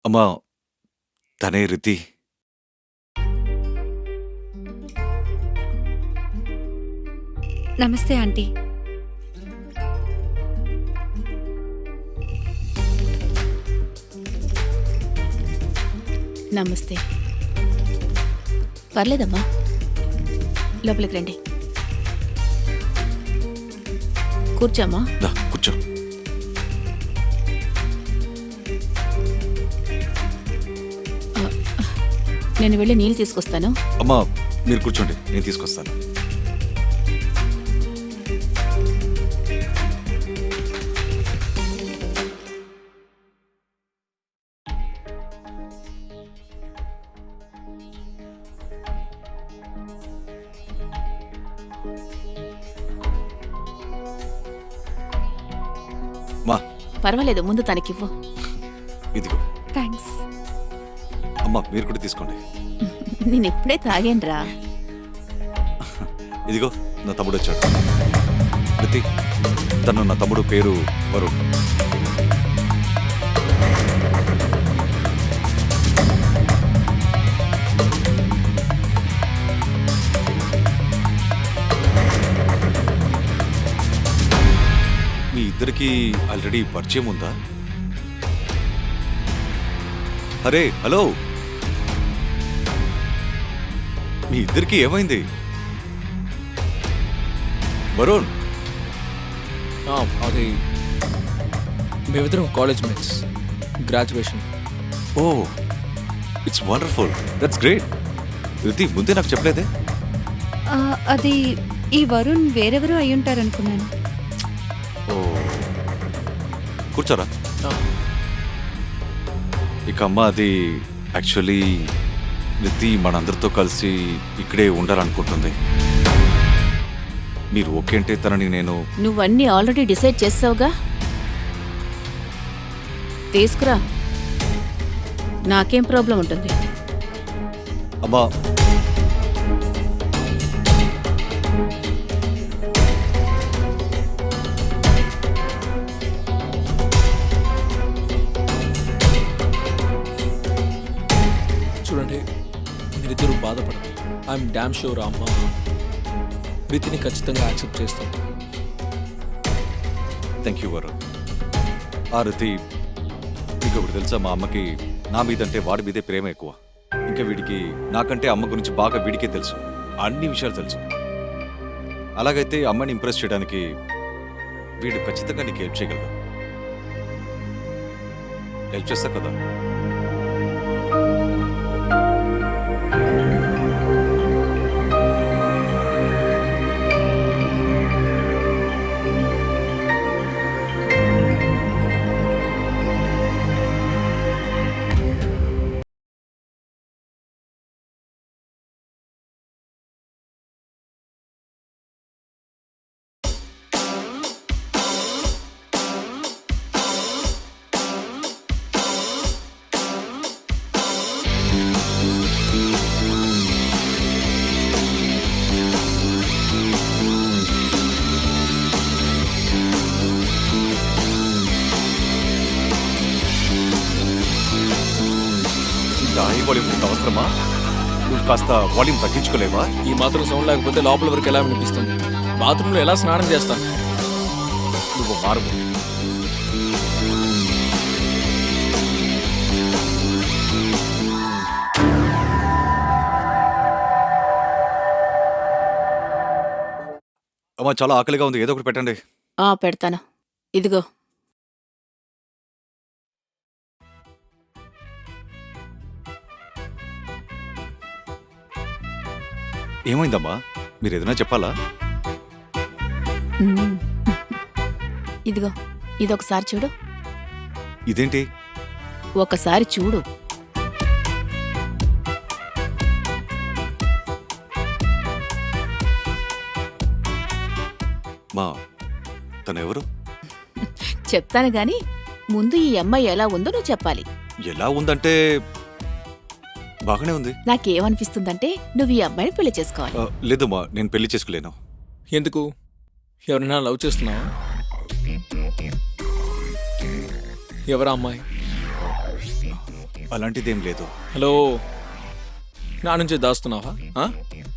అమ్మా తనే రితి. నమస్తే ఆంటీ. నమస్తే. పర్లేదమ్మా, లోపలికి రండి, కూర్చోమ్మా. దా కూర్చో. నేను వెళ్ళి నీళ్ళు తీసుకొస్తాను. అమ్మా మీరు కూర్చోండి, నేను తీసుకొస్తాను. మా పర్వాలేదు, ముందు తనకివ్వు. ఇదిగో. థ్యాంక్స్. అమ్మా మీరు కూడా తీసుకోండి. నేను ఇప్పుడే తాగానురా. ఇదిగో నా తమ్ముడు వచ్చాడు. రితి, తను నా తమ్ముడు, పేరు వరుణ్. మీ ఇద్దరికి ఆల్రెడీ పరిచయం ఉందా? అరే హలో, మీ ఇద్దరికి ఏమైంది? వరుణ్, అది మేమిద్దరం college mates, graduation. Oh it's wonderful, that's great. Riti ముందే నాకు చెప్పలేదే. అది ఈ వరుణ్ వేరెవరూ అయ్యుంటారనుకున్నాను. ఓ కూర్చోరా. ఇక అమ్మ, అది యాక్చువల్లీ రితి మనందరితో కలిసి ఇక్కడే ఉండాలనుకుంటుంది. మీరు ఓకే అంటే తనని నేను... నువ్వన్నీ ఆల్రెడీ డిసైడ్ చేసావుగా, తీసుకురా, నాకేం ప్రాబ్లం ఉంటుంది. అమ్మా చూడండి, మీరిద్దరూ బాధపడదు. ఐఎమ్ డామ్ షూర్ అమ్మ రీతిని ఖచ్చితంగా యాక్సెప్ట్ చేస్తాం. Thank you Varun. ఆ రితి, మీకు ఒకటి తెలుసా, మా అమ్మకి నా మీదంటే వాడి మీదే ప్రేమ ఎక్కువ. ఇంకా వీడికి నాకంటే అమ్మ గురించి బాగా వీడికే తెలుసు, అన్ని విషయాలు తెలుసు. అలాగైతే అమ్మని ఇంప్రెస్ చేయడానికి వీడు ఖచ్చితంగా నీకు హెల్ప్ చేయగలడు. హెల్ప్ చేస్తా కదా? హై వాల్యూమ్ నీకు అవసరమా? నువ్వు కాస్త వాల్యూమ్ తగ్గించుకోలేవా? ఈ మాత్రం సౌండ్ లేకపోతే లోపల వరకు ఎలా వినిపిస్తుంది? బాత్రూంలో ఎలా స్నానం చేస్తాను? నువ్వు మారువు. అమ్మా చాలా ఆకలిగా ఉంది, ఏదో ఒకటి పెట్టండి. పెడతాను, ఇదిగో. ఏమైందమ్మా? మీరు ఏదైనా చెప్పాలా? ఇదిగో, ఇదొకసారి చూడు. ఇదేంటి? ఒకసారి చూడు. మా తనెవరు? చెప్తాను గాని ముందు ఈ అమ్మాయి ఎలా ఉందో నువ్వు చెప్పాలి. ఎలా ఉందంటే బాగానే ఉంది. నాకేమనిపిస్తుందంటే నువ్వు ఈ అమ్మాయిని పెళ్లి చేసుకోవాలి. లేదమ్మా, నేను పెళ్లి చేసుకోలేను. ఎందుకు? ఎవరైనా లవ్ చేస్తున్నావా? ఎవరా అమ్మాయి? అలాంటిదేం లేదు. హలో, నా నుంచి దాస్తున్నావా?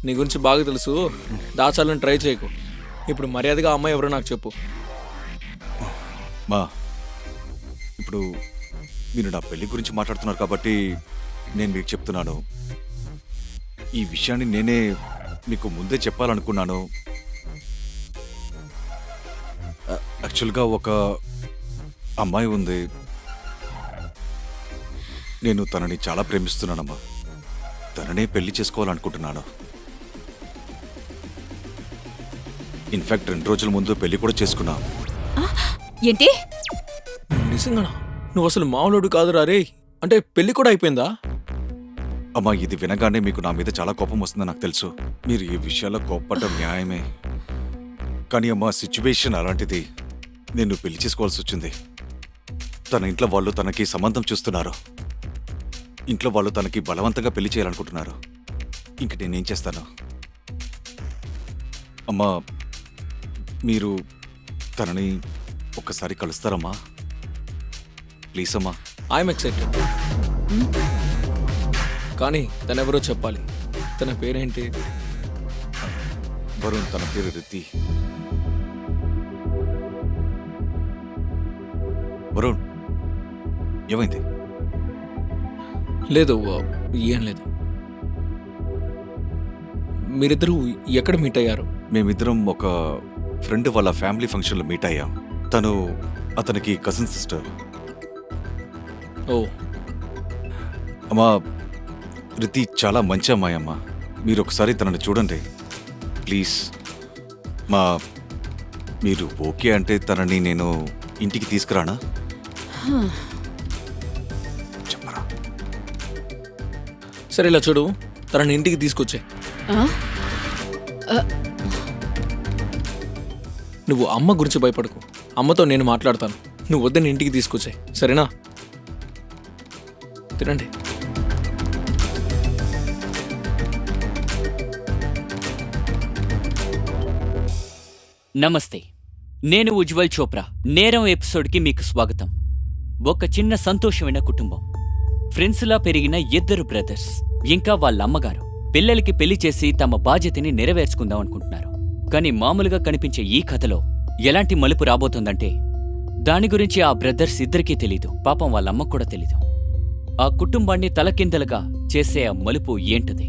నీ గురించి బాగా తెలుసు, దాచాలని ట్రై చేయకు. ఇప్పుడు మర్యాదగా అమ్మాయి ఎవరో నాకు చెప్పు. మా ఇప్పుడు మీరు నా పెళ్లి గురించి మాట్లాడుతున్నారు కాబట్టి నేను మీకు చెప్తున్నాను. ఈ విషయాన్ని నేనే మీకు ముందే చెప్పాలనుకున్నాను. యాక్చువల్గా ఒక అమ్మాయి ఉంది. నేను తనని చాలా ప్రేమిస్తున్నానమ్మా. తననే పెళ్లి చేసుకోవాలనుకుంటున్నాను. ఇన్ఫాక్ట్ 2 రోజుల ముందు పెళ్లి కూడా చేసుకున్నా. ఏంటి? నిజంగానా? నువ్వు అసలు మామూలుడు కాదురా రే. అంటే పెళ్లి కూడా అయిపోయిందా? అమ్మా, ఇది వినగానే మీకు నా మీద చాలా కోపం వస్తుందని నాకు తెలుసు. మీరు ఈ విషయాల్లో కోప్పడటం న్యాయమే. కానీ అమ్మా, సిచ్యువేషన్ అలాంటిది. నేను పెళ్లి చేసుకోవాల్సి వచ్చింది. తన ఇంట్లో వాళ్ళు తనకి సంబంధం చూస్తున్నారు. ఇంట్లో వాళ్ళు తనకి బలవంతంగా పెళ్లి చేయాలనుకుంటున్నారు. ఇంక నేనేం చేస్తాను? అమ్మా, మీరు తనని ఒక్కసారి కలుస్తారమ్మా? ప్లీజ్ అమ్మా. I'm excited. కానీ తనెవరో చెప్పాలి. తన పేరేంటి? వరుణ్. తన పేరు రితి. వరుణ్, ఏమైంది? లేదు, ఏం లేదు. మీరిద్దరూ ఎక్కడ మీట్ అయ్యారు? మేమిద్దరం ఒక ఫ్రెండ్ వాళ్ళ ఫ్యామిలీ ఫంక్షన్లో మీట్ అయ్యాం. తను అతనికి కజిన్ సిస్టర్. ఓ, అమ్మా, రితి చాలా మంచి అమ్మాయి అమ్మా. మీరు ఒకసారి తనని చూడండి ప్లీజ్. మీరు ఓకే అంటే తనని నేను ఇంటికి తీసుకురానా? చెప్పరా? సరే ఇలా చూడు, తనని ఇంటికి తీసుకొచ్చే. నువ్వు అమ్మ గురించి భయపడకు. అమ్మతో నేను మాట్లాడతాను. నువ్వు వద్దని ఇంటికి తీసుకొచ్చే, సరేనా? తినండి. నమస్తే, నేను ఉజ్వల్ చోప్రా. నేరం ఎపిసోడ్కి మీకు స్వాగతం. ఒక చిన్న సంతోషమైన కుటుంబం, ఫ్రెండ్స్లా పెరిగిన 2 బ్రదర్స్, ఇంకా వాళ్ళ అమ్మగారు పిల్లలకి పెళ్లి చేసి తమ బాధ్యతని నెరవేర్చుకుందాం అనుకుంటున్నారు. కానీ మామూలుగా కనిపించే ఈ కథలో ఎలాంటి మలుపు రాబోతుందంటే దాని గురించి ఆ బ్రదర్స్ ఇద్దరికీ తెలీదు. పాపం వాళ్ళ అమ్మకు కూడా తెలీదు. ఆ కుటుంబాన్ని తలకిందలుగా చేసే ఆ మలుపు ఏంటది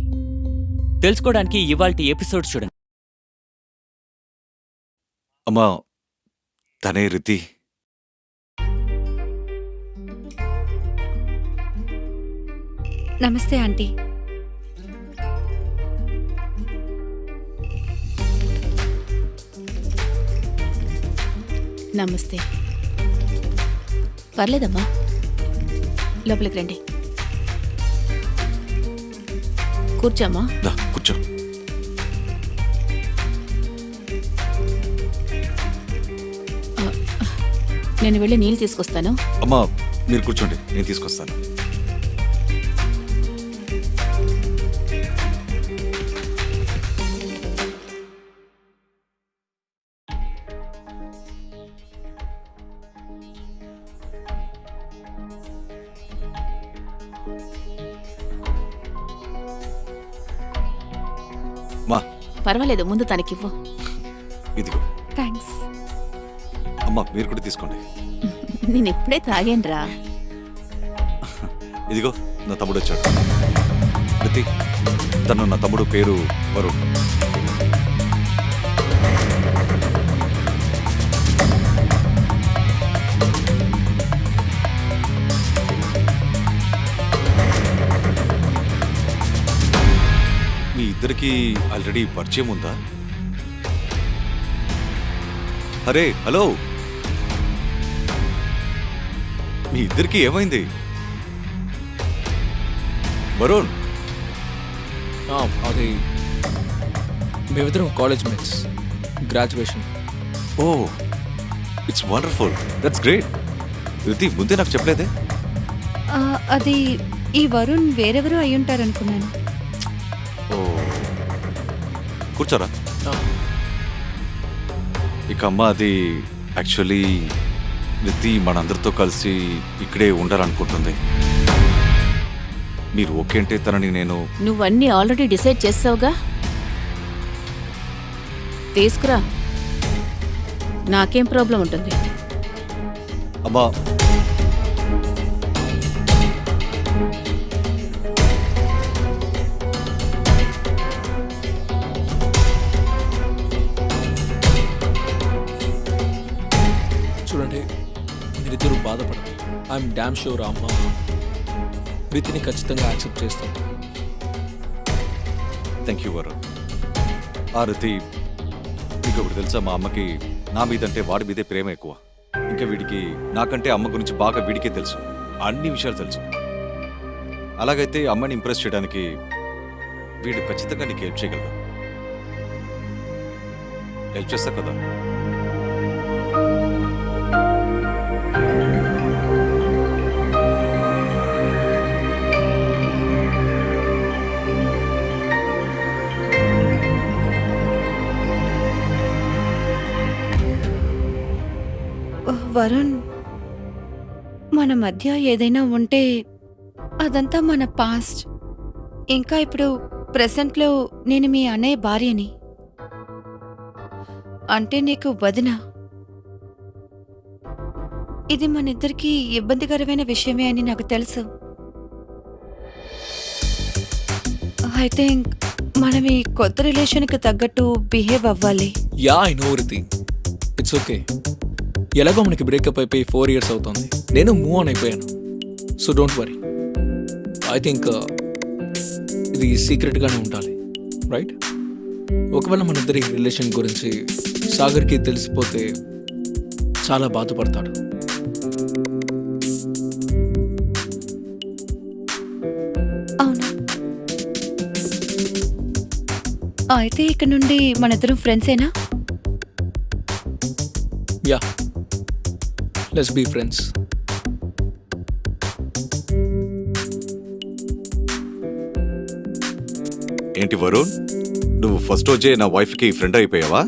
తెలుసుకోవడానికి ఇవాల్టి ఎపిసోడ్ చూడండి. అమ్మా, తనే రితి. నమస్తే ఆంటీ. నమస్తే. పర్లేదమ్మా, లోపలికి రండి. కూర్చోమ్మా. దా, కూర్చో. నేను వెళ్ళి నీళ్ళు తీసుకొస్తాను. అమ్మా, మీరు కూర్చోండి, నేను తీసుకొస్తాను. మా, పర్వాలేదు, ముందు తనకివ్వు. ఇదిగో. థ్యాంక్స్. అమ్మా, మీరు కూడా తీసుకోండి. నేను ఇప్పుడే తాగానురా. ఇదిగో, నా తమ్ముడు వచ్చాడు. రితి, తను నా తమ్ముడు, పేరు వరుణ్. మీ ఇద్దరికి ఆల్రెడీ పరిచయం ఉందా? అరే హలో, మీ ఇద్దరికి ఏమైంది? వరుణ్, అది మేమిద్దరం college mates, graduation. Oh, it's wonderful, that's great. Riti, ముందే నాకు చెప్పలేదే? అది ఈ వరుణ్ వేరెవరూ అయ్యుంటారనుకున్నాను. ఓ, కూర్చోరా. ఇక అమ్మ, అది యాక్చువల్లీ రితి మనందరితో కలిసి ఇక్కడే ఉండాలనుకుంటుంది. మీరు ఓకే అంటే తనని నేను నువ్వన్నీ ఆల్రెడీ డిసైడ్ చేసావుగా, తీసుకురా. నాకేం ప్రాబ్లం ఉంటుంది? అమ్మా చూడండి, మీరిద్దరూ బాధపడదు. ఐఎమ్ డామ్ షూర్ అమ్మ రీతిని ఖచ్చితంగా యాక్సెప్ట్ చేస్తాం. Thank you Varun. రీతి, మీకు ఇప్పుడు తెలుసా, మా అమ్మకి నా మీదంటే వాడి మీదే ప్రేమ ఎక్కువ. ఇంకా వీడికి నాకంటే అమ్మ గురించి బాగా వీడికే తెలుసు, అన్ని విషయాలు తెలుసు. అలాగైతే అమ్మని ఇంప్రెస్ చేయడానికి వీడు ఖచ్చితంగా నీకు హెల్ప్ చేయగలడు. హెల్ప్ చేస్తా కదా? వరుణ్, మన మధ్య ఏదైనా ఉంటే అదంతా మన పాస్ట్. ఇంకా ఇప్పుడు ప్రెసెంట్లో నేను మీ అన్నయ్య భార్యని. అంటే నీకు వదిన. ఇది మన ఇద్దరికీ ఇబ్బందికరమైన విషయమే అని నాకు తెలుసు. అయితే మనం ఈ కొత్త రిలేషన్కి తగ్గట్టు బిహేవ్ అవ్వాలి. యా, ఐ నో రీతి, ఇట్స్ ఓకే. ఎలాగో మనకి బ్రేకప్ అయిపోయి 4 years అవుతుంది. నేను మూవ్ ఆన్ అయిపోయాను. So don't worry. I think ఇది సీక్రెట్గానే ఉండాలి, రైట్? ఒకవేళ మన ఇద్దరి రిలేషన్ గురించి సాగర్కి తెలిసిపోతే చాలా బాధపడతాడు. అవును. అయితే ఇక నుండి మన ఇద్దరం ఫ్రెండ్సేనా? Yeah, let's be friends. ఏంటి వరుణ్, నువ్వు ఫస్ట్ రోజే నా వైఫ్కి ఫ్రెండ్ అయిపోయావా?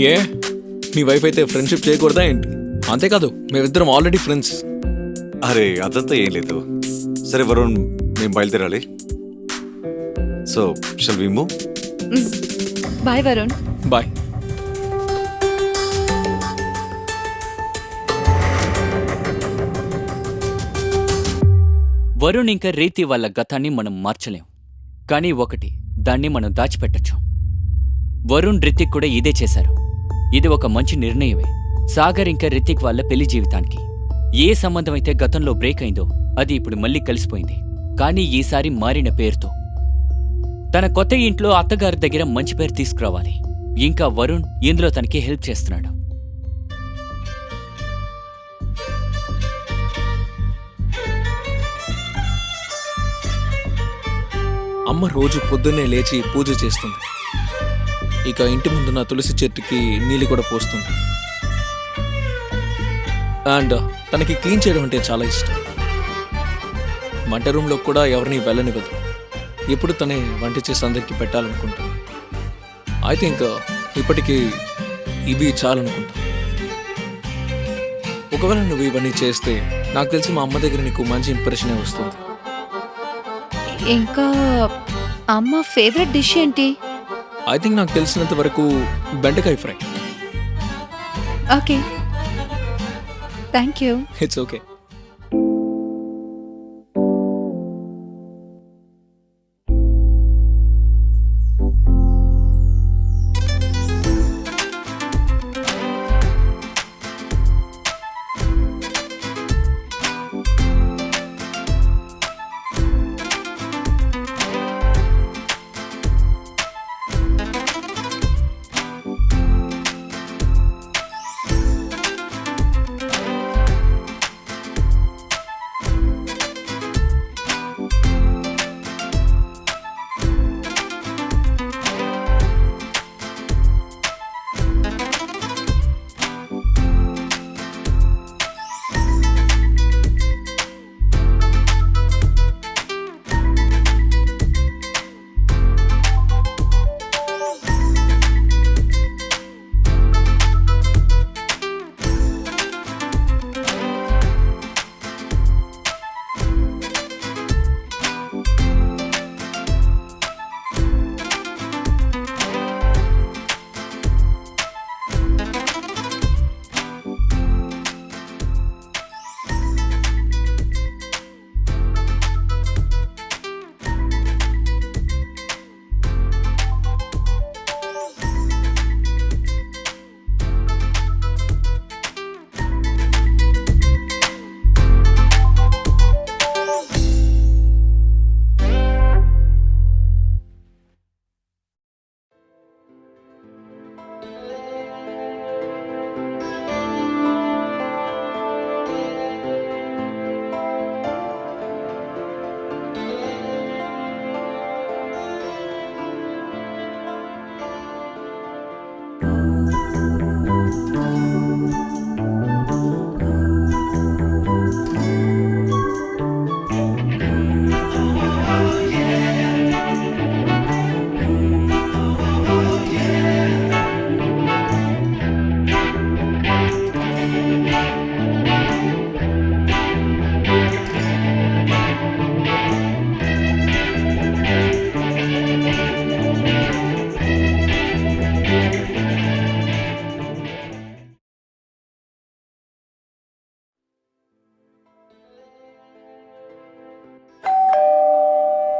ఏ, మీ వైఫ్ అయితే ఫ్రెండ్షిప్ చేయకూడదా ఏంటి? అంతేకాదు, మేమిద్దరం ఆల్రెడీ ఫ్రెండ్స్. అరే అదంతా ఏం లేదు. సరే వరుణ్, మేము బయలుదేరాలి. So shall we move? Bye Varun. Bye. Varun ఇంకా రీతి వాళ్ళ గతాన్ని మనం మార్చలేం, కానీ ఒకటి, దాన్ని మనం దాచిపెట్టచ్చు. వరుణ్ రితిక్ కూడా ఇదే చేశారు. ఇది ఒక మంచి నిర్ణయమే సాగర్ ఇంకా రితిక్ వాళ్ళ పెళ్లి జీవితానికి. ఏ సంబంధం అయితే గతంలో బ్రేక్ అయిందో అది ఇప్పుడు మళ్ళీ కలిసిపోయింది, కానీ ఈసారి మారిన పేరుతో. తన కొత్త ఇంట్లో అత్తగారి దగ్గర మంచి పేరు తీసుకురావాలి. ఇంకా వరుణ్ ఇందులో తనకి హెల్ప్ చేస్తున్నాడు. అమ్మ రోజు పొద్దున్నే లేచి పూజ చేస్తుంది. ఇక ఇంటి ముందున్న తులసి చెట్టుకి నీళ్ళు కూడా పోస్తుంది. అండ్ తనకి క్లీన్ చేయడం అంటే చాలా ఇష్టం. వంట రూమ్లో కూడా ఎవరిని వెళ్ళనివ్వదు. ఎప్పుడు తనే వంట చేసి అందరికీ పెట్టాలనుకుంటుంది. ఐ థింక్ ఇప్పటికీ ఇవి చాలనుకుంటా. ఒకవేళ నువ్వు ఇవన్నీ చేస్తే నాకు తెలిసి మా అమ్మ దగ్గర నీకు మంచి ఇంప్రెషనే వస్తుంది. ఇంకా అమ్మ ఫేవరెట్ డిష్ ఏంటి? ఐ థింక్ నాకు తెలిసినంత వరకు బెండకాయ fry. Okay, thank you. It's okay.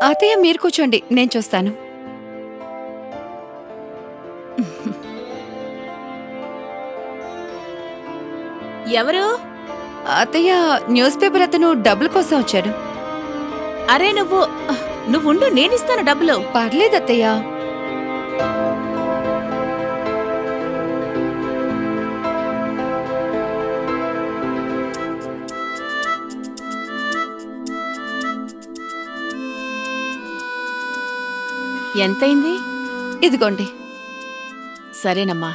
అత్తయ్య మీరు కూర్చోండి, నేను చూస్తాను. ఎవరు? అత్తయ్య, న్యూస్ పేపర్ అతను డబ్బుల కోసం వచ్చాడు. అరే నువ్వుండు, నేనిస్తాను డబ్బులు. పర్లేదు అత్తయ్య. ఎంతైంది? ఇదిగోండి. సరేనమ్మా.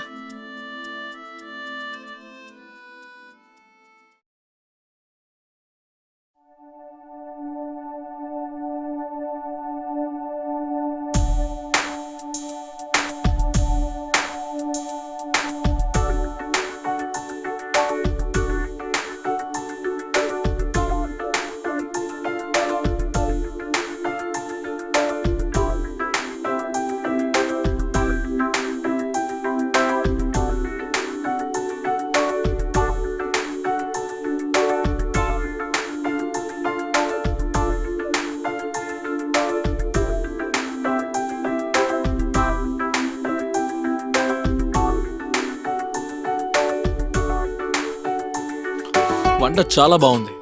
వంట చాలా బాగుంది,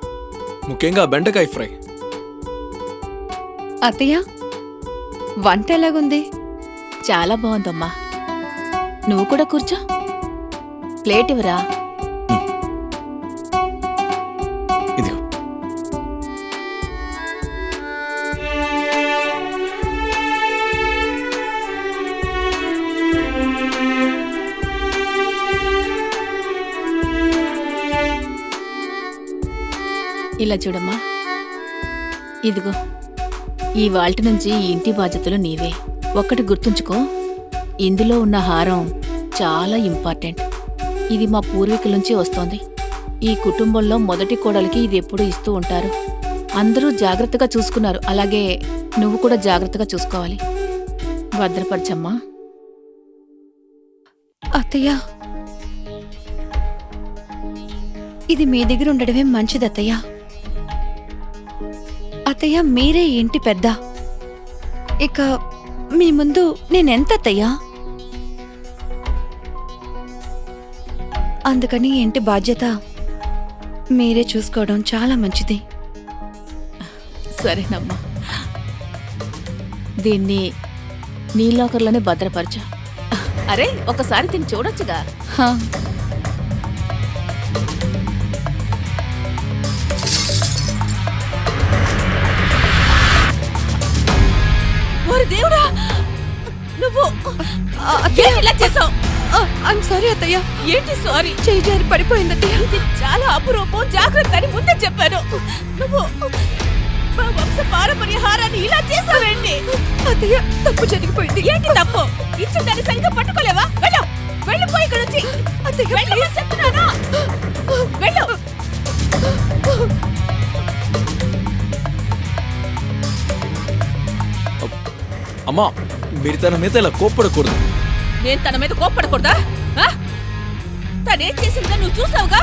ముఖ్యంగా బెండకాయ ఫ్రై. అత్తయ్య, వంట ఎలాగుంది? చాలా బాగుందమ్మా. నువ్వు కూడా కూర్చో. ప్లేట్ ఇవ్వరా? ఇదిగో. ఇలా చూడమ్మా, ఇదిగో ఈ వాల్టి నుంచి ఈ ఇంటి బాధ్యతలు నీవే. ఒక్కటి గుర్తుంచుకో, ఇందులో ఉన్న హారం చాలా ఇంపార్టెంట్. ఇది మా పూర్వీకుల నుంచి వస్తోంది. ఈ కుటుంబంలో మొదటి కోడలికి ఇది ఎప్పుడూ ఇస్తూ ఉంటారు. అందరూ జాగ్రత్తగా చూసుకున్నారు, అలాగే నువ్వు కూడా జాగ్రత్తగా చూసుకోవాలి. భద్రపరచమ్మా. అత్తయ్య, ఇది మీ దగ్గర ఉండడమే మంచిది అత్తయ్య. అత్తయ్య, మీరే ఈ ఇంటి పెద్ద. ఇక మీ ముందు నేనెంత అత్తయ్యా? అందుకని ఈ ఇంటి బాధ్యత మీరే చూసుకోవడం చాలా మంచిది. సరేనమ్మా, దీన్ని నీ లాకర్లోనే భద్రపరచు. అరే, ఒకసారి దీన్ని చూడొచ్చుగా. హా. ఓరి దేవుడా, నువ్వు ఏంటి ఇలా చేసావు? ఐమ్ సారీ అత్తయ్య. ఏంటి సారీ? చేయి జారి పడిపోయింది అత్తయ్య. ఇది చాలా అపురూపం, జాగ్రత్త అని ముందే చెప్పాను. నువ్వు మా వంశ పారంపర్య హారాన్ని ఇలా చేసావేంటి? అత్తయ్య, తప్పు జరిగిపోయింది. ఏంటి తప్పు? ఇచ్చిన దాన్ని సరిగ్గా పట్టుకోలేవా? వెళ్ళు, వెళ్ళిపోయి ఇక్కడ నుంచి. అత్తయ్య, వెళ్ళు, చెప్తున్నానా? వెళ్ళు. అమ్మా, మీరు తన మీద ఇలా కోప్పడకూడదు. నేను తన మీద కోప్పడకూడదా? తనేం చేసిందో నువ్వు చూసావుగా.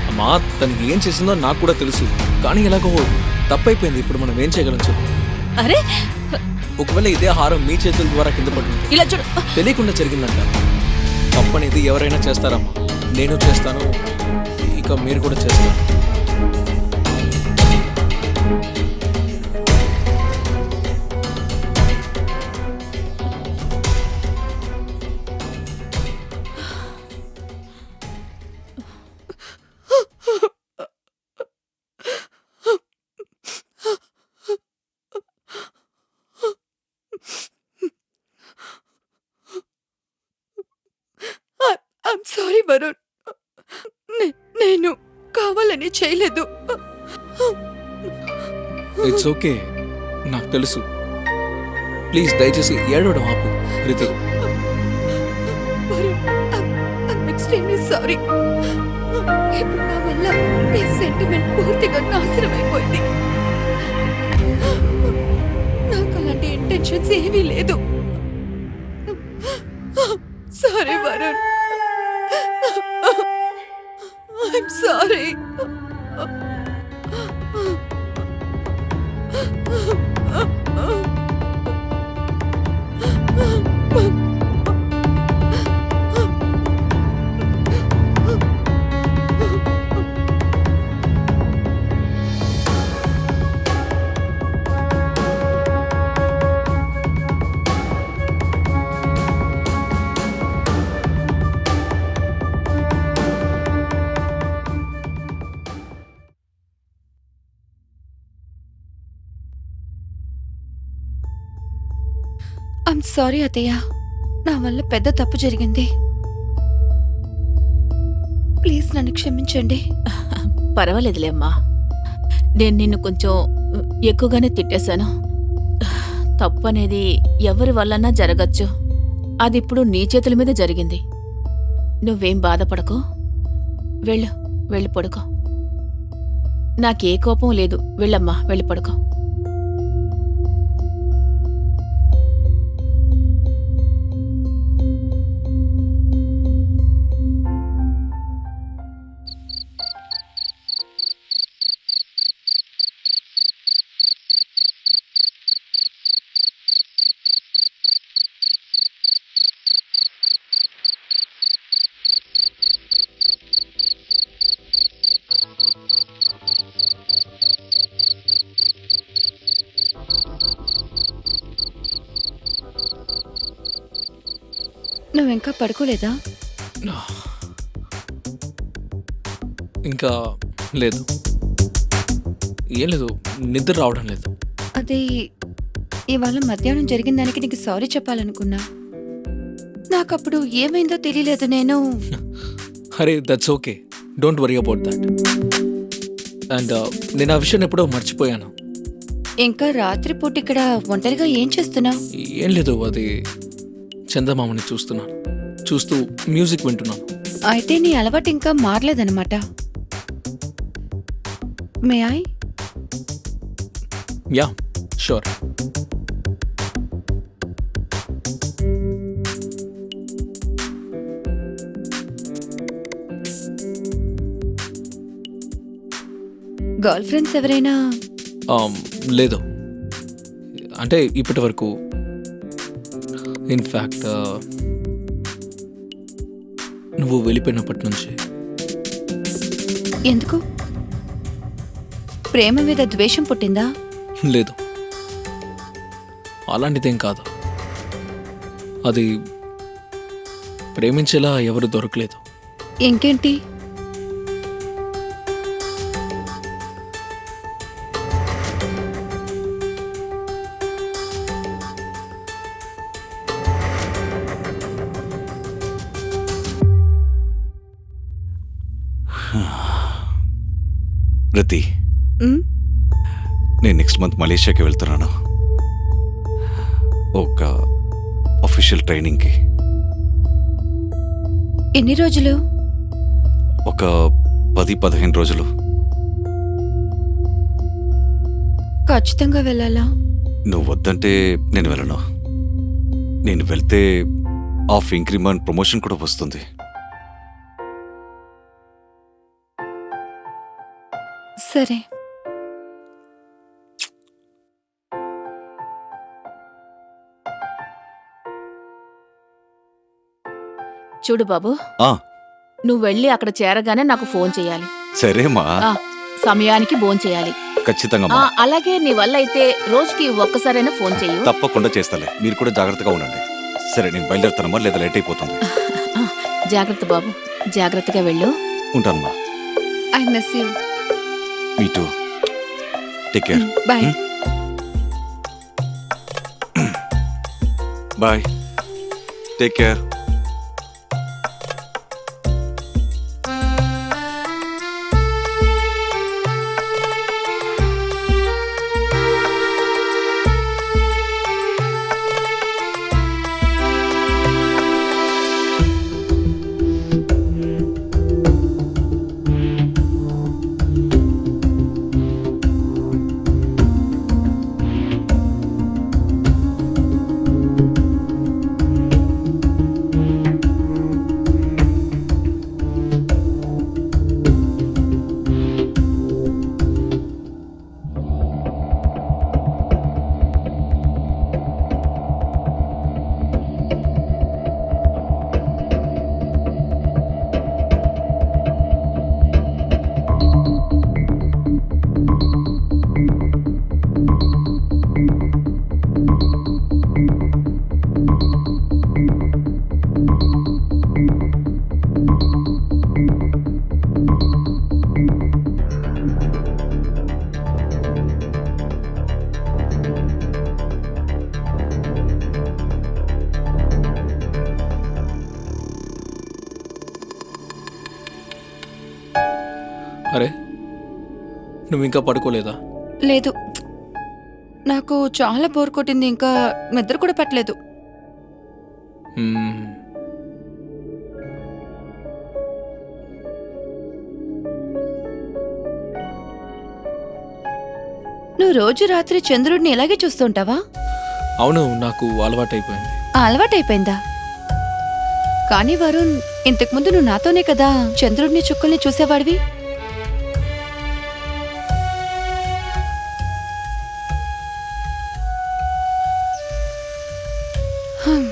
అమ్మా, తనకి ఏం చేసిందో నాకు కూడా తెలుసు, కానీ ఎలాగో తప్పైపోయింది. ఇప్పుడు మనం ఏం చేయగలం చెప్పు? అరే, ఒకవేళ ఇదే హారం మీ చేతుల ద్వారా కింద పడుతుంది, ఇలా చూడు. తెలియకుండా జరిగిందంట. తప్పనేది ఎవరైనా చేస్తారమ్మా. నేను చేస్తాను, ఇక మీరు కూడా చేస్తారు. I'm sorry Varun. చేయలేదు. ఇట్స్ ఓకే, నాకు తెలుసు. ప్లీజ్ దయచేసి ఏడవడం ఆపు Riti. Varun, I'm extremely sorry. ఇప్పుడు నా వల్ల నీ సెంటిమెంట్ పూర్తిగా నాశనం అయిపోయింది. నాకు అలాంటి ఇంటెన్షన్స్ ఏమీ లేదు. Sorry Varun, I'm sorry. I'm sorry అత్తయ్య, నా వల్ల పెద్ద తప్పు జరిగింది. ప్లీజ్ నన్ను క్షమించండి. పర్వాలేదులే అమ్మా, నేను నిన్ను కొంచెం ఎక్కువగానే తిట్టేశాను. తప్పు అనేది ఎవరి వల్లన్నా జరగచ్చు. అది ఇప్పుడు నీ చేతుల మీద జరిగింది. నువ్వేం బాధపడకు. వెళ్ళు, వెళ్ళి పడుకో. నాకే కోపం లేదు. వెళ్ళమ్మా, వెళ్ళి పడుకో. నువ్వింకా పడుకోలేదా? ఇంకా లేదు, ఏం లేదు, నిద్ర రావడం లేదు. అది ఇవాళ మధ్యాహ్నం జరిగిన దానికి నీకు సారీ చెప్పాలనుకున్నా. నాకప్పుడు ఏమైందో తెలియలేదు. అరే that's okay, don't worry about that. And నేను ఆ విషయం ఎప్పుడో మర్చిపోయాను. ఇంకా రాత్రిపూట ఇక్కడ ఒంటరిగా ఏం చేస్తున్నావు? ఏం లేదు, అది చందమామని చూస్తున్నాను, చూస్తూ మ్యూజిక్ వింటున్నాను. అయితే నీ అలవాటు ఇంకా మారలేదన్నమాట. May I? Yeah, sure. Girlfriends ఎవరైనా? లేదు, అంటే ఇప్పటి వరకు. ఇన్ఫ్యాక్ట్ నువ్వు వెళ్ళిపోయినప్పటి నుంచి. ఎందుకు? ప్రేమ మీద ద్వేషం పుట్టిందా? లేదు, అలాంటిదేం కాదు. అది ప్రేమించేలా ఎవరు దొరకలేదు. ఇంకేంటి? రతి, నేను నెక్స్ట్ మంత్ మలేషియాకి వెళ్తున్నాను, ఒక అఫీషియల్ ట్రైనింగ్కి. ఎన్ని రోజులు? ఒక 10-15 రోజులు. ఖచ్చితంగా వెళ్ళాలా? నువ్వు వద్దంటే నేను వెళ్ళను. నేను వెళ్తే ఆఫ్ ఇంక్రిమెంట్ ప్రమోషన్ కూడా వస్తుంది. సరే. చూడు బాబు, ఆ, నువ్వు వెళ్ళి అక్కడ చేరగానే నాకు ఫోన్ చేయాలి. సరేమా, సమయానికి ఫోన్ చేయాలి. ఖచ్చితంగా. అలాగే నీ వల్ల అయితే రోజుకి ఒక్కసారైనా ఫోన్ చెయ్యి. తప్పకుండా చేస్తాలే, మీరు కూడా జాగ్రత్తగా ఉండండి. సరే, నేను బయలుదేరుతానమ్మా, లేదా లేట్ అయిపోతుంది. జాగ్రత్త బాబు, జాగ్రత్తగా వెళ్ళు. ఉంటానమ్మా. I miss you. Me too. Take care. Bye. Bye. Take care. అరే నువ్వు ఇంకా పడుకోలేదా? లేదు, నాకు చాలా బోర్ కొట్టింది, ఇంకా నిద్ర కూడా పట్టలేదు. మ్మ్. నువ్వు రోజు రాత్రి చంద్రుడిని ఇలాగే చూస్తుంటావా? అవును, నాకు అలవాటైపోయింది. ఆ అలవాటైపోయిందా? కానీ వరుణ్, ఇంతకుముందు నువ్వు నాతోనే కదా చంద్రుడిని చుక్కల్ని చూసేవాడివి. హ్మ్.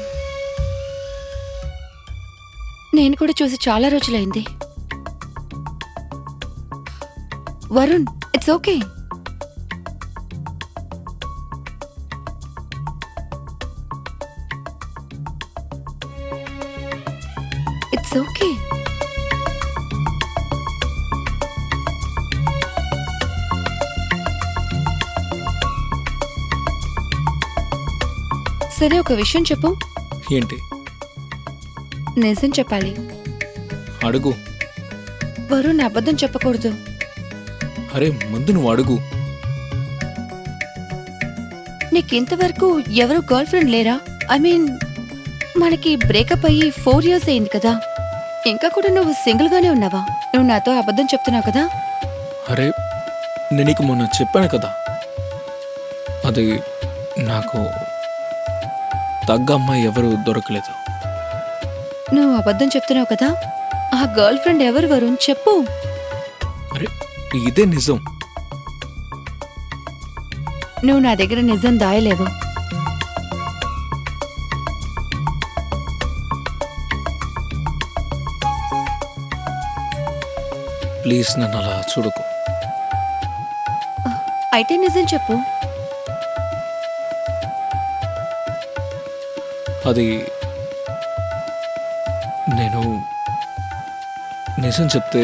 నేను కూడా చూసి చాలా రోజులైంది. Varun, it's okay. It's okay. సరే, ఒక విషయం చెప్పు. ఏంటి? నిజం చెప్పాలి. అడుగు. వరుణ్, అబద్ధం చెప్పకూడదు. అరే ముందు నువ్వు అడుగు. నీకింతవరకు ఎవరు గర్ల్ ఫ్రెండ్ లేరా? ఐ మీన్, మనకి బ్రేకప్ అయ్యి 4 years అయింది కదా, ఇంకా కూడా నువ్వు సింగిల్ గానే ఉన్నావా? నువ్వు నాతో అబద్ధం చెప్తున్నావు కదా? అరే నేను నీకు మొన్న చెప్పాను కదా, అది నాకు తగ్గ అమ్మాయి ఎవరు దొరకలేదు. నువ్వు అబద్ధం చెప్తున్నావు కదా? ఆ గర్ల్ ఫ్రెండ్ ఎవరు వరుణ్? చెప్పు. అరే ఇదే నిజం. నువ్వు నా దగ్గర నిజం దాయలేవు. ప్లీజ్ నన్ను అలా చూడకు. అయితే నిజం చెప్పు. అది నేను నిజం చెప్తే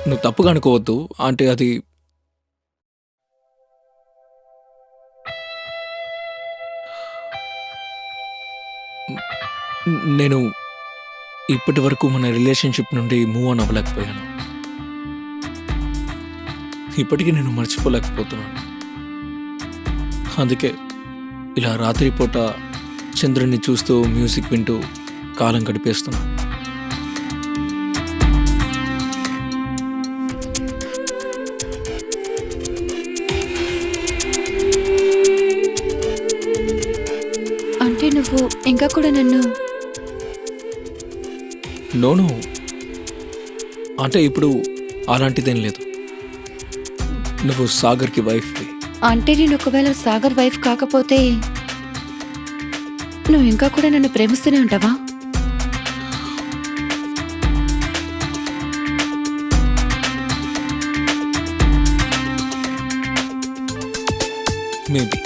నువ్వు తప్పుగా అనుకోవద్దు. అంటే అది నేను ఇప్పటి వరకు మన రిలేషన్షిప్ నుండి మూవ్ ఆన్ అవ్వలేకపోయాను. ఇప్పటికీ నేను మర్చిపోలేకపోతున్నాను. అందుకే ఇలా రాత్రిపూట చంద్రుని చూస్తూ మ్యూజిక్ వింటూ కాలం గడిపేస్తున్నాను. అంటే నువ్వు ఇంకా కూడా నన్ను... నోను, అంటే ఇప్పుడు అలాంటిదేం లేదు. నువ్వు సాగర్కి వైఫ్వి. అంటే నేను ఒకవేళ సాగర్ వైఫ్ కాకపోతే నువ్వు ఇంకా కూడా నన్ను ప్రేమిస్తూనే ఉంటావా? మేబీ.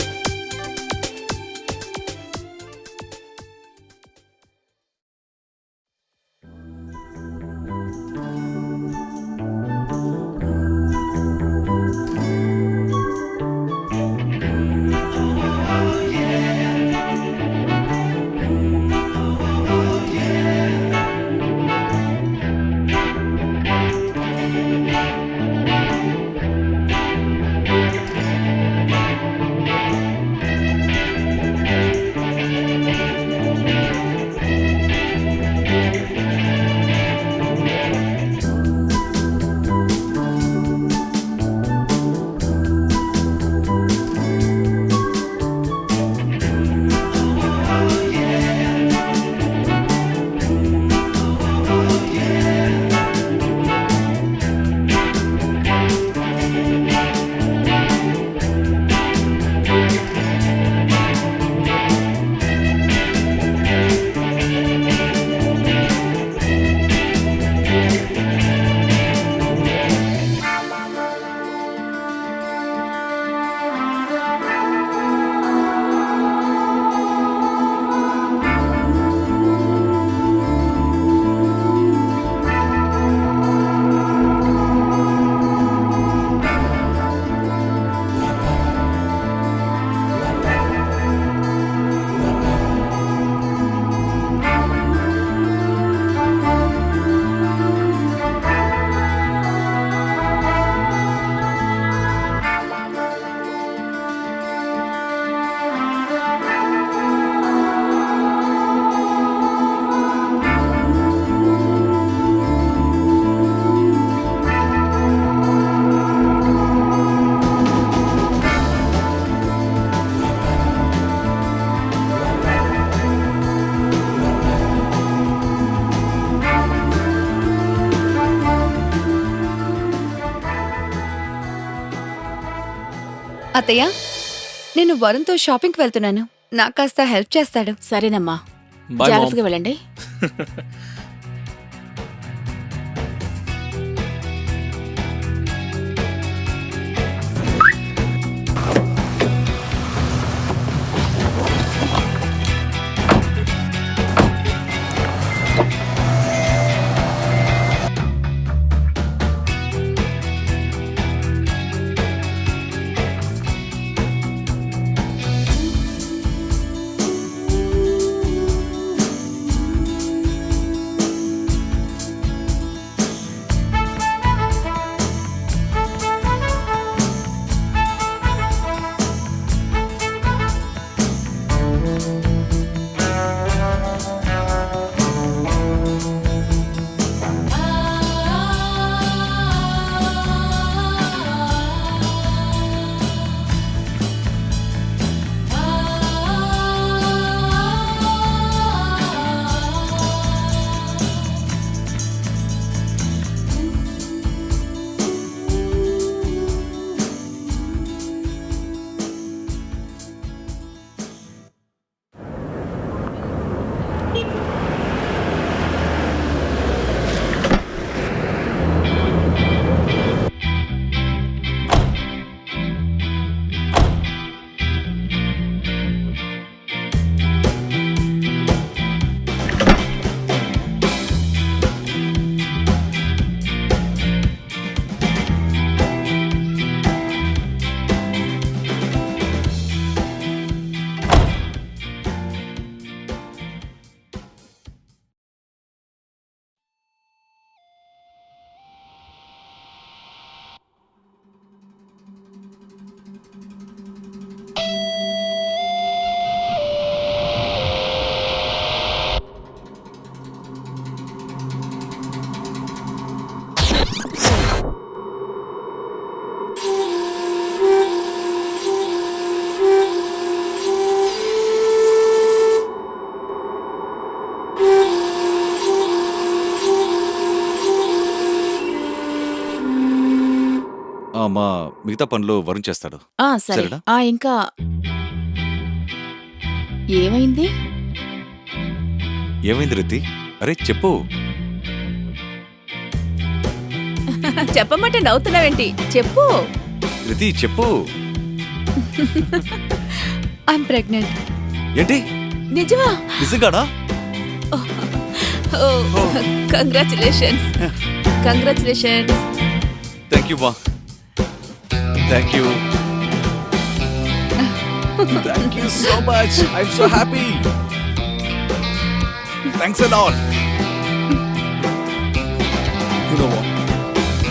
అత్తయ్య, నేను వరుణ్తో షాపింగ్కి వెళ్తున్నాను. నాకు కాస్త హెల్ప్ చేస్తాడు. సరేనమ్మా, బాయ్ మామ్. జాగ్రత్తగా వెళ్ళండి. మా మిగతా పనులు వరుణ్ చేస్తాడు. సరే. సరేనా? ఇంకా ఏమైంది? ఏమైంది రితి? అరే చెప్పు. చెప్పమంటే నవ్వుతున్నావేంటి? చెప్పు. రితి చెప్పు. I'm pregnant. ఏంటి? నిజమా? నిజంగానా? కంగ్రాచులేషన్స్. కంగ్రాచులేషన్స్. థ్యాంక్ యూ మా. Thank you. Thank you so much. I'm so happy. Thanks a lot. You know what?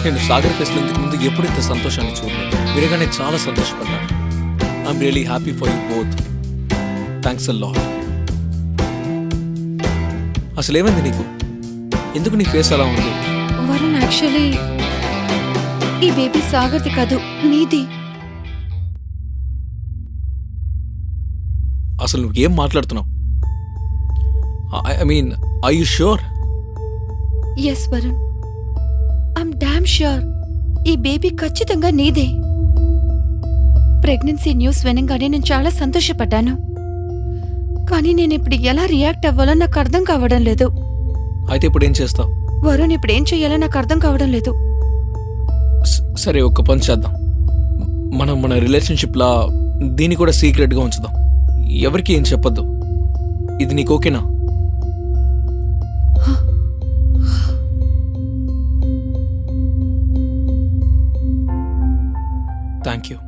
నేను సాగర్ ఫెస్ట్ ఇంతకు ముందు ఎప్పుడు ఇంత సంతోషాన్ని చూడలేదు. వినగానే చాలా సంతోషపడ్డాను. I'm really happy for you both. Thanks a lot. అసలు ఏమైంది నీకు? ఎందుకు నీ ఫేస్ అలా ఉంది? వరుణ్, యాక్చువల్లీ ఈ బేబీ సాగర్ది కాదు, నీది. అసలు నువ్వు ఏం మాట్లాడుతున్నావు? I mean, are you sure? Yes Varun, I'm damn sure. ఈ బేబీ ఖచ్చితంగా నీదే. ప్రెగ్నెన్సీ న్యూస్ వినగానే నేను చాలా సంతోషపడ్డాను. కానీ నేను ఇప్పుడు ఎలా రియాక్ట్ అవ్వాలో నాకు అర్థం కావడం లేదు. అయితే ఇప్పుడు ఏం చేస్తావు? వరుణ్, ఇప్పుడు ఏం చెయ్యాలో నాకు అర్థం కావడం లేదు. సరే, ఒక్క పని చేద్దాం. మనం మన రిలేషన్షిప్లా దీన్ని కూడా సీక్రెట్గా ఉంచుదాం. ఎవరికి ఏం చెప్పొద్దు. ఇది నీకు ఓకేనా? Thank you.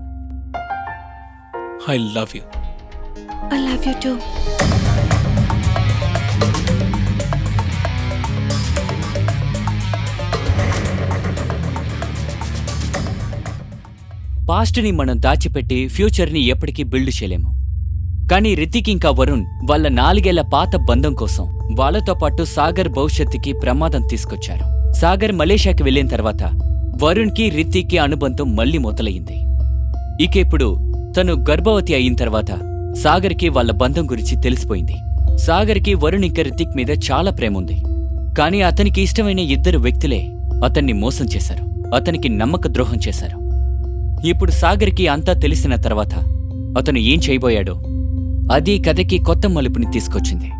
I love you. I love you too. పాస్ట్ని మనం దాచిపెట్టి ఫ్యూచర్ని ఎప్పటికీ బిల్డ్ చేయలేము. కానీ రితిక్ ఇంకా వరుణ్ వాళ్ళ 4 ఏళ్ల పాత బంధం కోసం వాళ్ళతో పాటు సాగర్ భవిష్యత్తుకి ప్రమాదం తీసుకొచ్చారు. సాగర్ మలేషియాకి వెళ్ళిన తర్వాత వరుణ్కి రితిక్కి అనుబంధం మళ్లీ మొదలయ్యింది. ఇక ఇప్పుడు తను గర్భవతి అయిన తర్వాత సాగర్కి వాళ్ళ బంధం గురించి తెలిసిపోయింది. సాగర్కి వరుణ్ ఇంకా రితిక్ మీద చాలా ప్రేముంది. కానీ అతనికి ఇష్టమైన 2 వ్యక్తులే అతన్ని మోసం చేశారు, అతనికి నమ్మక ద్రోహం చేశారు. ఇప్పుడు సాగర్కి అంతా తెలిసిన తర్వాత అతను ఏం చేయబోయాడో అది కథకి కొత్త మలుపుని తీసుకొచ్చింది.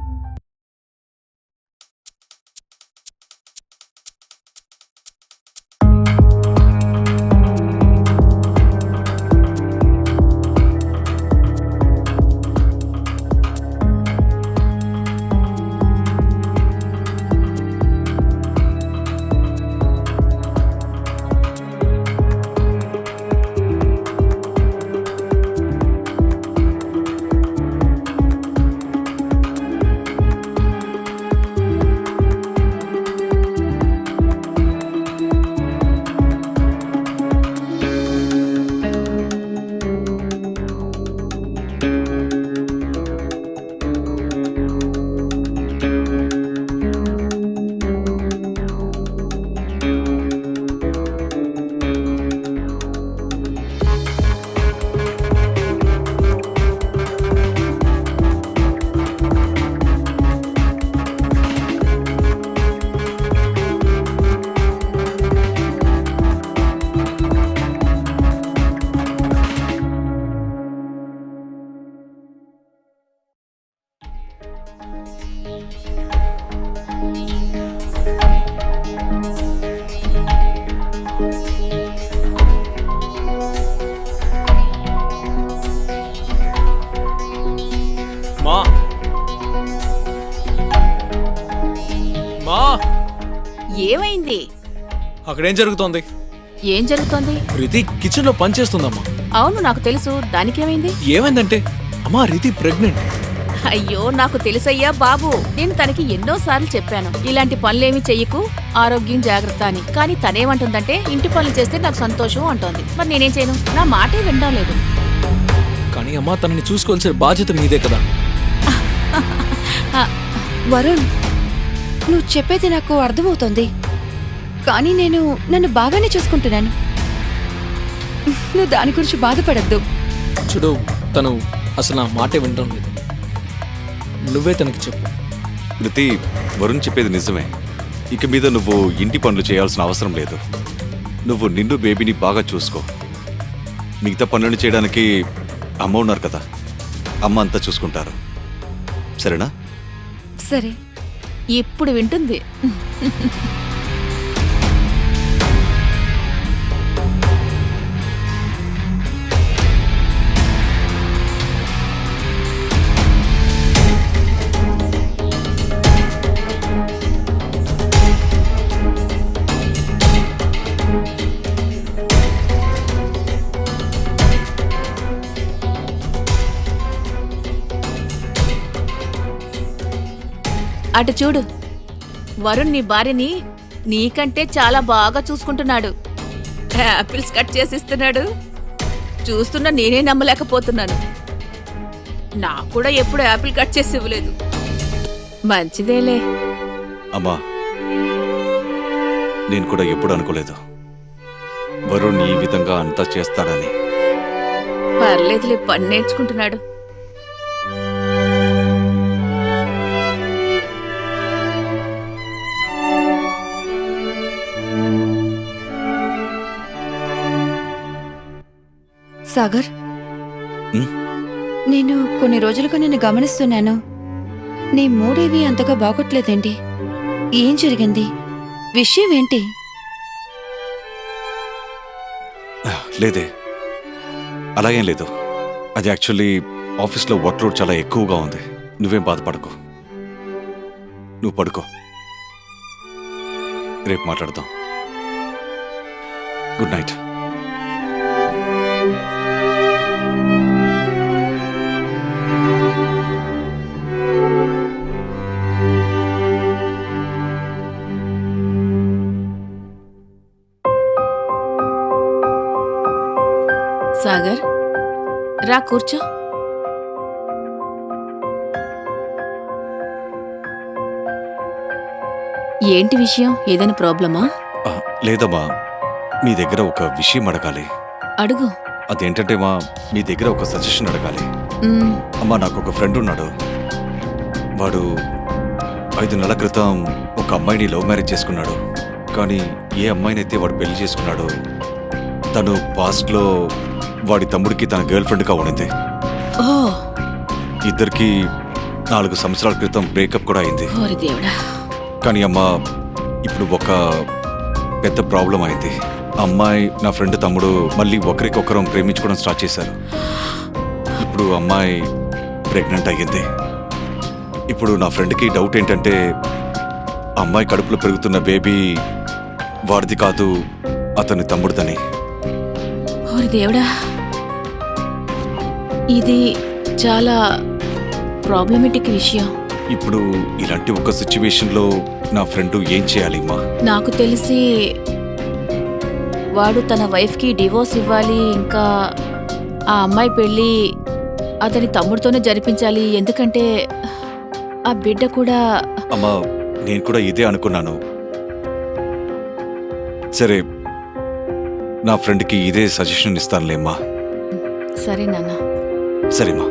మా మా ఏమైంది? అక్కడేం జరుగుతోంది? ఏం జరుగుతోంది? రితి కిచెన్ లో పనిచేస్తుందమ్మా. అవును, నాకు తెలుసు. దానికేమైంది? ఏమైందంటే అమ్మా రితి ప్రెగ్నెంట్. అయ్యో, నాకు తెలుసయ్యా బాబు. నేను తనకి ఎన్నోసార్లు చెప్పాను, ఇలాంటి పనులేమి చెయ్యకు, ఆరోగ్యం జాగ్రత్త అని. కానీ తనేమంటుందంటే ఇంటి పనులు చేస్తే నాకు సంతోషం అంటోంది. మరి నేనేం చేయను? నా మాటే వినడం లేదు. కానీ అమ్మా తనని చూసుకోవాల్సిన బాధ్యత మీదే కదా. వరుణ్, నువ్వు చెప్పేది నాకు అర్థమవుతోంది, కానీ నన్ను బాగానే చూసుకుంటున్నాను. నువ్వు దాని గురించి బాధపడద్దు. చూడు, తను అసలు నా మాటే వినడం లేదు. నువ్వే తనకి చెప్పు. రితి, వరుణ్ చెప్పేది నిజమే. ఇక మీద నువ్వు ఇంటి పనులు చేయాల్సిన అవసరం లేదు. నువ్వు నిన్ను బేబీని బాగా చూసుకో. మిగతా పనులను చేయడానికి అమ్మ ఉన్నారు కదా, అమ్మ అంతా చూసుకుంటారు. సరేనా? సరే. ఇప్పుడు వింటుంది. అటు చూడు, వరుణ్ నీ భార్యని నీకంటే చాలా బాగా చూసుకుంటున్నాడు. యాపిల్స్ కట్ చేసిస్తున్నాడు. చూస్తున్నా నేనే నమ్మలేకపోతున్నాను. నాకు కూడా ఎప్పుడు యాపిల్ కట్ చేసి ఇవ్వలేదు. మంచిదేలే. అమ్మా, నేను కూడా ఎప్పుడు అనుకోలేదు వరుణ్ ఈ విధంగా అంతా చేస్తాడని. పర్లేదులే, పని నేర్చుకుంటున్నాడు. సాగర్, ఉమ్, నేను కొన్ని రోజులుగా నిన్ను గమనిస్తున్నాను. నీ మూడేవి అంతగా బాగోట్లేదేంటి? ఏం జరిగింది? విషయం ఏంటి? లేదే, అలాగేం లేదు. అది యాక్చువల్లీ ఆఫీస్లో వర్క్ లోడ్ చాలా ఎక్కువగా ఉంది. నువ్వేం బాధపడకు, నువ్వు పడుకో. రేపు మాట్లాడదాం. Good night. సాగర్, రా కూర్చో. ఏంటి విషయం? ఏదైనా ప్రాబ్లమా? లేదమ్మా, మీ దగ్గర ఒక విషయం అడగాలి. అడుగు. అదేంటంటే మీ దగ్గర ఒక సజెషన్ అడగాలి. మ్, అమ్మా, నాకు ఒక ఫ్రెండ్ ఉన్నాడు. వాడు 5 నెలల క్రితం ఒక అమ్మాయిని లవ్ మ్యారేజ్ చేసుకున్నాడు. కానీ ఏ అమ్మాయినైతే వాడు పెళ్లి చేసుకున్నాడో తను పాస్ట్లో వాడి తమ్ముడికి తన గర్ల్ ఫ్రెండ్గా ఉండింది. ఓ ఇద్దరికి 4 సంవత్సరాల క్రితం బ్రేకప్ కూడా అయింది. ఓరి దేవుడా. కానీ అమ్మ ఇప్పుడు ఒక పెద్ద ప్రాబ్లం అయింది. అమ్మాయి నా ఫ్రెండ్ తమ్ముడు మళ్ళీ ఒకరికొకరం ప్రేమించుకోవడం స్టార్ట్ చేశారు. ఇప్పుడు అమ్మాయి ప్రెగ్నెంట్ అయ్యింది. ఇప్పుడు నా ఫ్రెండ్కి డౌట్ ఏంటంటే అమ్మాయి కడుపులో పెరుగుతున్న బేబీ వాడిది కాదు, అతని తమ్ముడిదని. ఓరి దేవుడా, ఇది చాలా ప్రాబ్లమెటిక్ విషయం. ఇప్పుడు ఇలాంటి ఒక సిచ్యువేషన్లో నా ఫ్రెండ్ ఏం చేయాలి అమ్మా? నాకు తెలిసి వాడు తన వైఫ్కి డివోర్స్ ఇవ్వాలి, ఇంకా ఆ అమ్మాయి పెళ్ళి అతని తమ్ముడితోనే జరిపించాలి. ఎందుకంటే ఆ బిడ్డ కూడా. అమ్మా నేను కూడా ఇదే అనుకున్నాను. సరే నా ఫ్రెండ్కి ఇదే సజెషన్ ఇస్తానులేమ్మా. సరే నాన్న. సరేమ్మా.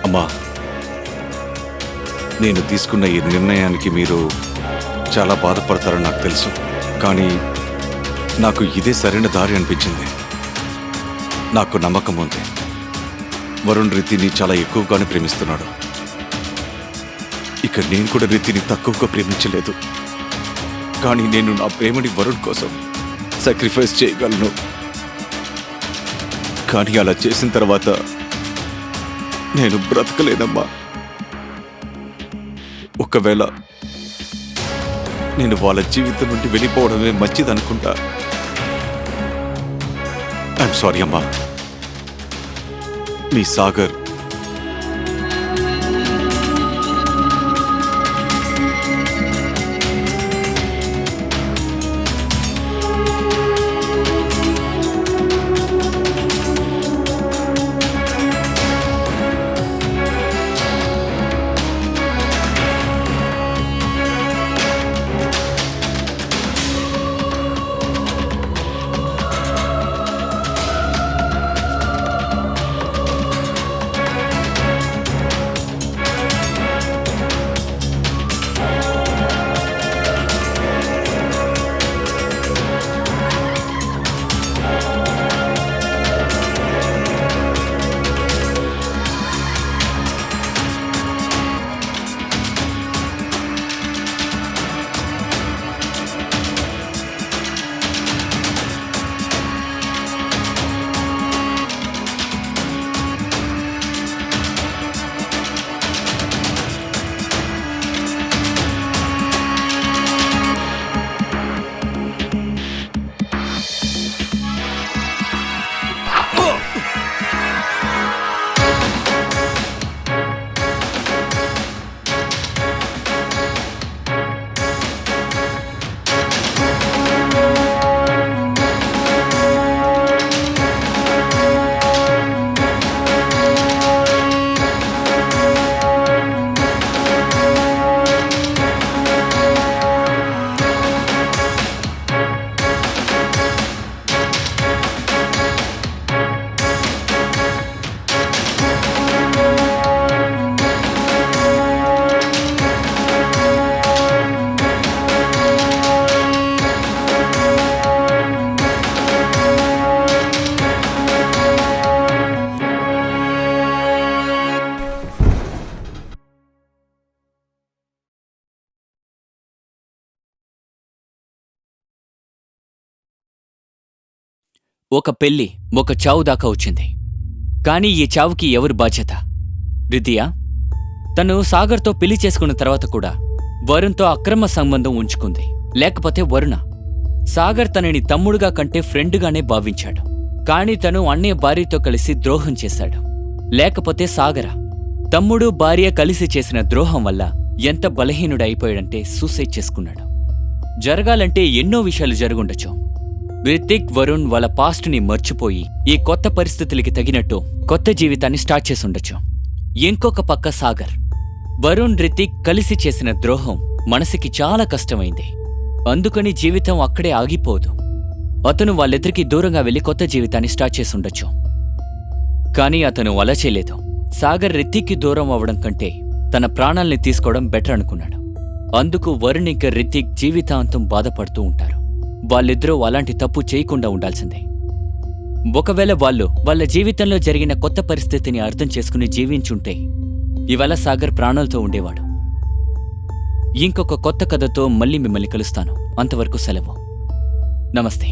అమ్మా నేను తీసుకున్న ఈ నిర్ణయానికి మీరు చాలా బాధపడతారని నాకు తెలుసు. కానీ నాకు ఇదే సరైన దారి అనిపించింది. నాకు నమ్మకం ఉంది, వరుణ్ రితిని చాలా ఎక్కువగానే ప్రేమిస్తున్నాడు. ఇక నేను కూడా రితిని తక్కువగా ప్రేమించలేదు. కానీ నేను నా ప్రేమని వరుణ్ కోసం సాక్రిఫైస్ చేయగలను. కానీ అలా చేసిన తర్వాత నేను బ్రతకలేనమ్మా. ఒకవేళ నేను వాళ్ళ జీవితం నుండి వెళ్ళిపోవడమే మంచిదనుకుంటా. ఐఎమ్ సారీ అమ్మా. మీ సాగర్. ఒక పెళ్లి ఒక చావు దాకా వచ్చింది. కానీ ఈ చావుకి ఎవరు బాధ్యత? రిదియా? తను సాగర్తో పెళ్లి చేసుకున్న తర్వాత కూడా వరుణ్తో అక్రమ సంబంధం ఉంచుకుంది. లేకపోతే వరుణ? సాగర్ తనని తమ్ముడుగా కంటే ఫ్రెండుగానే భావించాడు. కానీ తను అన్నయ్య భార్యతో కలిసి ద్రోహం చేశాడు. లేకపోతే సాగరా? తమ్ముడు భార్య కలిసి చేసిన ద్రోహం వల్ల ఎంత బలహీనుడైపోయాడంటే సూసైడ్ చేసుకున్నాడు. జరగాలంటే ఎన్నో విషయాలు జరుగుండొచ్చు. రితిక్, వరుణ్ వాళ్ళ పాస్ట్ని మర్చిపోయి ఈ కొత్త పరిస్థితులకి తగినట్టు కొత్త జీవితాన్ని స్టార్ట్ చేసుండొచ్చు. ఇంకొక పక్క సాగర్, వరుణ్, రితిక్ కలిసి చేసిన ద్రోహం మనసుకి చాలా కష్టమైంది. అందుకని జీవితం అక్కడే ఆగిపోదు. అతను వాళ్ళిద్దరికీ దూరంగా వెళ్లి కొత్త జీవితాన్ని స్టార్ట్ చేసుండొచ్చు. కానీ అతను అలా చేయలేదు. సాగర్ రితిక్కి దూరం అవ్వడం కంటే తన ప్రాణాల్ని తీసుకోవడం బెటర్ అనుకున్నాడు. అందుకు వరుణ్ ఇంకా రితిక్ జీవితాంతం బాధపడుతూ ఉంటారు. వాళ్ళిద్దరూ అలాంటి తప్పు చేయకుండా ఉండాల్సిందే. ఒకవేళ వాళ్ళు వాళ్ళ జీవితంలో జరిగిన కొత్త పరిస్థితిని అర్థం చేసుకుని జీవించుంటే ఇవాళ సాగర్ ప్రాణాలతో ఉండేవాడు. ఇంకొక కొత్త కథతో మళ్ళీ మిమ్మల్ని కలుస్తాను. అంతవరకు సెలవు. నమస్తే.